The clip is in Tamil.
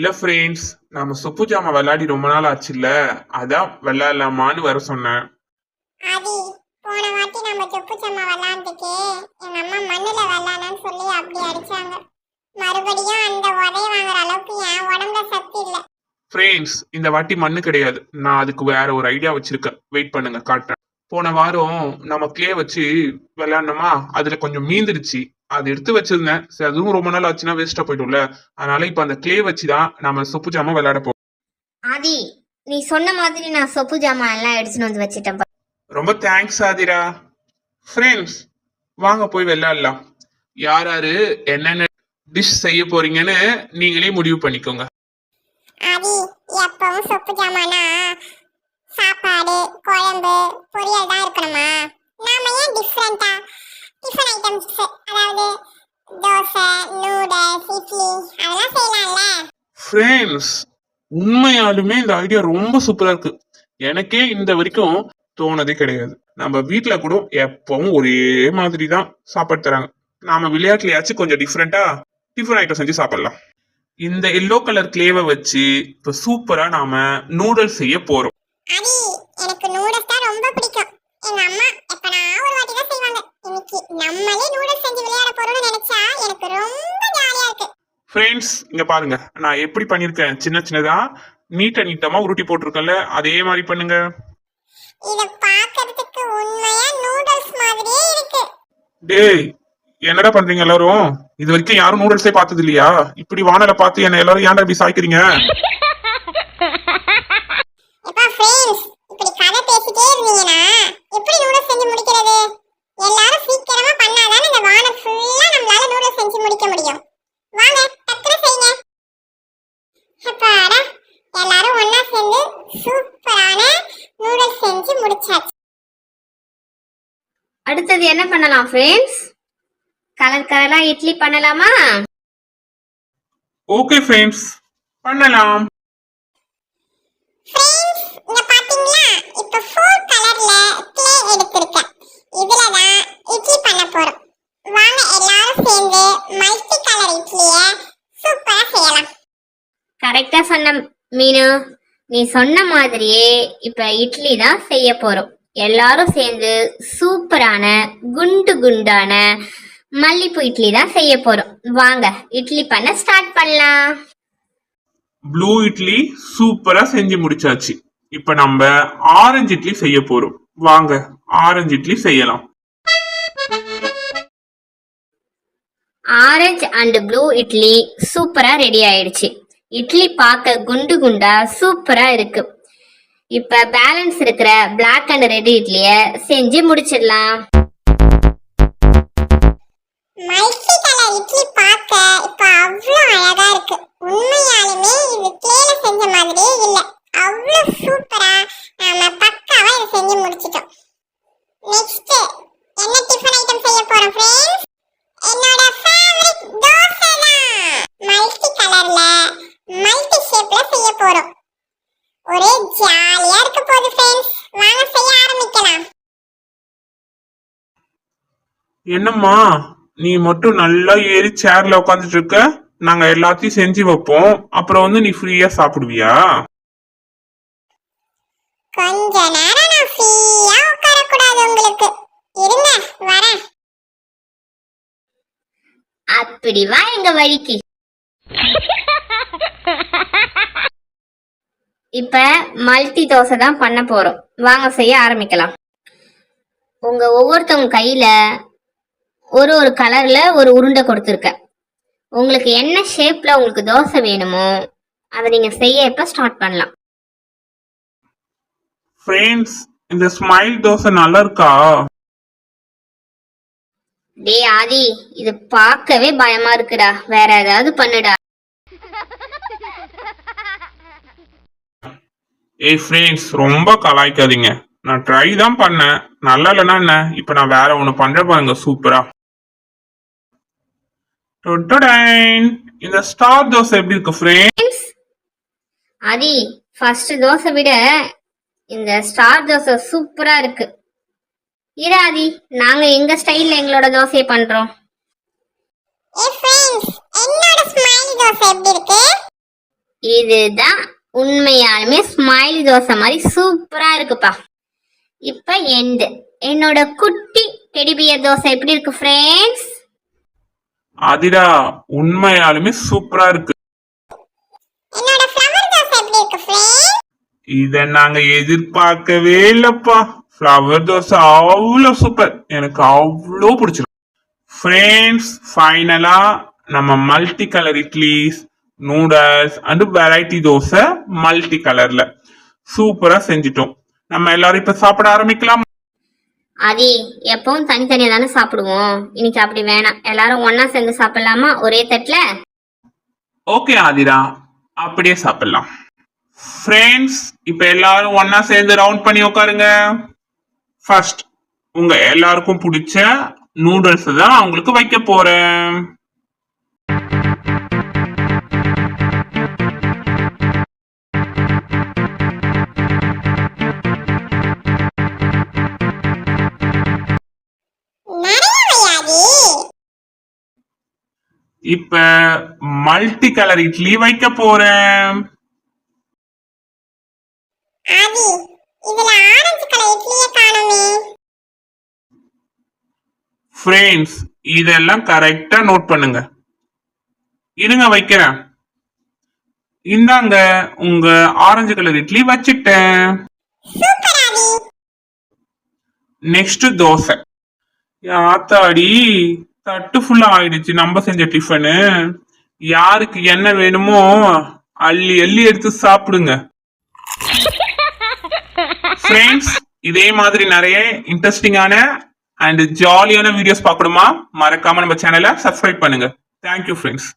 இல்ல ஃப்ரெண்ட்ஸ், நாம சொப்பு ஜாமா விளையாடி ரொம்ப நாள் ஆச்சுல்ல, அதான் விளையாடலாமான்னு வர சொன்னேன். ஆதி, போன வாட்டி நம்ம சொப்பு ஜாமா விளையாண்டுக்கு எங்க அம்மா மண்ணுல விளையாடலான்னு சொல்லி அப்படி அடிச்சாங்க. மறுபடியும் அந்த உதைய வாங்குற அளவுக்கு என் உடம்புல சக்தி இல்ல. ஃப்ரெண்ட்ஸ், இந்த வாட்டி மண்ணு கிடையாது. நான் அதுக்கு வேற ஒரு ஐடியா வச்சிருக்கேன். வெயிட் பண்ணுங்க, காட்டுறேன். போன வாரம் நம்ம கிளே வச்சு விளையாடணுமா, அதுல கொஞ்சம் மீந்துடுச்சு. அது எடுத்து வச்சிருந்தேன். சரி, அதுவும் ரொம்ப நாள் ஆச்சுன்னா வேஸ்டா போயிடும்ல. அதனால இப்ப அந்த கிளே வச்சுதான் நம்ம சொப்பு ஜாமா விளையாட போறோம். ஆதி, நீ சொன்ன மாதிரி நான் சொப்பு ஜாமான் எல்லாம் எடுத்துன்னு வந்து வச்சிட்டேன். ரொம்ப தேங்க்ஸ் ஆதிரா. ஃப்ரெண்ட்ஸ், வாங்க போய் விளையாடலாம். யார் யாரு என்னென்ன டிஷ் செய்ய போறீங்கன்னு நீங்களே முடிவு பண்ணிக்கோங்க. ஆதி, எப்பவும் சொப்பு ஜாமானா சாப்பாடு, குழம்பு, பொரியல் தான் இருக்கணுமா? நாம ஏன் டிஃப்ரெண்ட் ஐட்டம்ஸ், அதாவது தோசை, நூடுல்ஸ், இட்லி அதெல்லாம் செய்யலாம்ல? ஃப்ரெண்ட்ஸ், உண்மையாலுமே இந்த ஐடியா ரொம்ப சூப்பரா இருக்கு. எனக்கே இந்த வரைக்கும் தோணதே கிடையாது. நம்ம வீட்டுல கூட எப்பவும் ஒரே மாதிரி தான் சாப்பாடு தராங்க. நாம விளையாட்டுலயாச்சும் கொஞ்சம் டிஃப்ரெண்ட் ஐட்டம் செஞ்சு சாப்பிடலாம். இந்த எல்லோ கலர் கிளேவை வச்சு இப்ப சூப்பரா நாம நூடுல்ஸ் செய்ய போறோம். ஆதி, எனக்கு நூடுல்ஸ் தான் ரொம்ப பிடிக்கும். எங்க அம்மா எப்பனா ஒரு வாட்டி தான் செய்வாங்க. இன்னைக்கு நம்மளே நூடுல்ஸ் செஞ்சு விளையாட போறோம்னு நினைச்சா எனக்கு ரொம்ப ஜாலியா இருக்கு. ஃப்ரெண்ட்ஸ், இங்க பாருங்க, நான் எப்படி பண்ணிருக்கேன். சின்னதா நீட்டமா உருட்டி போட்டிருக்கேன்ல, அதே மாதிரி பண்ணுங்க. இத பார்க்கிறதுக்கு உண்மையா நூடுல்ஸ் மாதிரியே இருக்கு. டேய், என்னடா பண்றீங்க எல்லாரும்? இது வரைக்கும் யாரும் நூடுல்ஸே பார்த்தது இல்லையா? இப்படி வானல பார்த்து என்ன எல்லாரும் ஏன்டா இப்படி சாய்க்கிறீங்க? எப்பா ஃப்ரெண்ட்ஸ், இப்படி கதை பேசிட்டே இருந்தீங்கன்னா எப்படி நூடுல்ஸ் செஞ்சு முடிக்கிறது? எல்லாரும் சீக்கிரமா பண்ணாதானே இந்த வானம் ஃபுல்லா நம்மளால நூடுல்ஸ் செஞ்சு முடிக்க முடியும். வாங்க, டக்குனு செய்யுங்க. அப்பாடா, எல்லாரும் ஒண்ணா சேர்ந்து சூப்பரான நூடுல்ஸ் செஞ்சு முடிச்சாச்சு. அடுத்தது என்ன பண்ணலாம் ஃப்ரெண்ட்ஸ்? கலரா இட்லி பண்ணலாமா? ஓகே ஃப்ரெண்ட்ஸ், பண்ணலாம். ஃப்ரெண்ட்ஸ், இங்க பாத்தீங்களா? இப்ப 4 கலர்ல க்ளே எடுத்துர்க்கேன். இதுல தான் இட்லி பண்ண போறோம். வாங்க எல்லாரும் சேர்ந்து மல்டி கலர் இட்லிய சூப்பரா செய்யலாம். கரெக்டா சொன்ன மீனு. நீ சொன்ன மாதிரியே இப்ப இட்லி தான் செய்ய போறோம். எல்லாரும் சேர்ந்து சூப்பரான குண்டான மல்லிப்பூ இட்லி தான் செய்ய போறோம். வாங்க இட்லி பண்ண ஸ்டார்ட் பண்ணலாம். ப்ளூ இட்லி சூப்பரா செஞ்சு முடிச்சாச்சு. இப்ப நம்ம ஆரஞ்சு இட்லி செய்ய போறோம். வாங்க ஆரஞ்சு இட்லி செய்யலாம். ஆரஞ்சு அண்ட் ப்ளூ இட்லி சூப்பரா ரெடி ஆயிடுச்சு. இட்லி பார்க்க குண்டா சூப்பரா இருக்கு. இப்ப பேலன்ஸ் இருக்கிற பிளாக் அண்ட் ரெட் இட்லிய செஞ்சு முடிச்சிடலாம். மல்டி கலர் இட்லி பார்க்க இப்ப அவ்வளவு அழகா இருக்கு. உண்மையாலுமே இது க்ளேல செஞ்ச மாதிரியே இல்ல. அவ்வளவு சூப்பரா நாம பக்காவா இதை செஞ்சு முடிச்சிட்டோம். நெக்ஸ்ட் என்ன டிஃபன் ஐட்டம் செய்ய போறோம் ஃப்ரெண்ட்ஸ்? என்னோட ஃபேவரட் தோசை தான். மல்டி கலர்ல மல்டி ஷேப்ல செய்ய போறோம். ஒரே ஜாலியா இருக்க போகுது ஃப்ரெண்ட்ஸ். வாங்க செய்ய ஆரம்பிக்கலாம். என்னம்மா, நீ மட்டும் நல்லா ஏறி சேர்ல உட்காந்துட்டு இருக்க? நாங்க எல்லாத்தையும் செஞ்சு வைப்போம், அப்புறம் நீ ஃப்ரீயா சாப்பிடுவியா? கொஞ்ச நேரம் நான் ஃப்ரீயா உட்கார கூடாது உங்களுக்கு? இருங்க, வரேன். அப்படி வா எங்க வழிக்கு. இப்ப மல்டி தோசை தான் பண்ண போறோம். வாங்க செய்ய ஆரம்பிக்கலாம். உங்க ஒவ்வொருத்தவங்க கையில ஒரு கலர்ல ஒரு உருண்டை கொடுத்துருக்க. உங்களுக்கு என்ன ஷேப்ல உங்களுக்கு தோசை வேணுமோ அதை நீங்க செய்ய இப்ப ஸ்டார்ட் பண்ணலாம். ஃப்ரெண்ட்ஸ், இந்த ஸ்மைல் தோசை நல்லா இருக்கா? டே ஆதி, இது பார்க்கவே பயமா இருக்குடா. வேற ஏதாவது பண்ணுடா. ஏய் ஃப்ரெண்ட்ஸ், ரொம்ப கலாய்க்காதீங்க. நான் ட்ரை தான் பண்ணேன். நல்லா இல்லைன்னா என்ன? இப்ப நான் வேற ஒண்ணு பண்ற பாருங்க, சூப்பரா. இந்த ஸ்டார் தோசை எப்படி இருக்கு ஃப்ரெண்ட்ஸ்? ஆதி, ஃபர்ஸ்ட் தோசை விட இந்த ஸ்டார் தோசை சூப்பரா இருக்கு. இராதி, நாங்க எங்க ஸ்டைல்ல எங்களோட தோசையை பண்றோம். ஏ फ्रेंड्स, என்னோட ஸ்மைலி தோசை எப்படி இருக்கு? இதுதான் உண்மையாலுமே ஸ்மைலி தோசை மாதிரி சூப்பரா இருக்குப்பா. இப்ப என்னோட குட்டி டெடிபியர் தோசை எப்படி இருக்கு ஃப்ரெண்ட்ஸ்? ஆதிரா உண்மையாலுமே சூப்பரா இருக்கு. என்னோட ஃப்ளவர் தோசை எப்படி இருக்கு ஃப்ரெண்ட்ஸ்? இத நாங்க எதிர்பார்க்கவே இல்லப்பா. ஃப்ளவர் தோசை அவ்வளோ சூப்பர், எனக்கு அவ்வளோ பிடிச்சிருக்கு. ஃப்ரெண்ட்ஸ், ஃபைனலா நம்ம multi colour idlis, noodles and variety dosa multi கலர்ல சூப்பரா செஞ்சிட்டோம். நம்ம எல்லாரும் இப்ப சாப்பிட ஆரம்பிக்கலாம். அது எப்பவும் தனித்தனியா தானே சாப்பிடுவோம், இன்னைக்கு அப்படி வேணாம், எல்லாரும் ஒன்னா சேர்ந்து சாப்பிடலாமா ஒரே தட்டுல? ஓகே ஆதிரா, அப்படியே சாப்பிடலாம். ஃப்ரெண்ட்ஸ், இப்ப எல்லாரும் ஒன்னா சேர்ந்து ரவுண்ட் பண்ணி உட்காருங்க. ஃபர்ஸ்ட் உங்க எல்லாருக்கும் பிடிச்ச நூடுல்ஸ் தான் உங்களுக்கு வைக்க போறேன். நிறைய வையாதி. இப்ப மல்டி கலர் இட்லி வைக்க போறேன். ஆதி, இதுல ஆரஞ்சு கலர் இட்லியே காணுமே. ஃப்ரெண்ட்ஸ், இதெல்லாம் கரெக்டா நோட் பண்ணுங்க. இருங்க வைக்கிறேன். இந்தாங்க உங்க ஆரஞ்சு கலர் இட்லி வச்சிட்டேன். சூப்பர் ஆதி. நெக்ஸ்ட் தோசை. யாத்தாடி, தட்டு ஃபுல்லா ஆயிடுச்சு நம்ம செஞ்ச டிஃபனு. யாருக்கு என்ன வேணுமோ அள்ளி அள்ளி எடுத்து சாப்பிடுங்க. ஃப்ரெண்ட்ஸ், இதே மாதிரி நிறைய இன்ட்ரெஸ்டிங்கான அண்ட் ஜாலியான வீடியோஸ் பார்க்கணுமா? மறக்காம நம்ம சேனலை சப்ஸ்கிரைப் பண்ணுங்க. Thank you friends.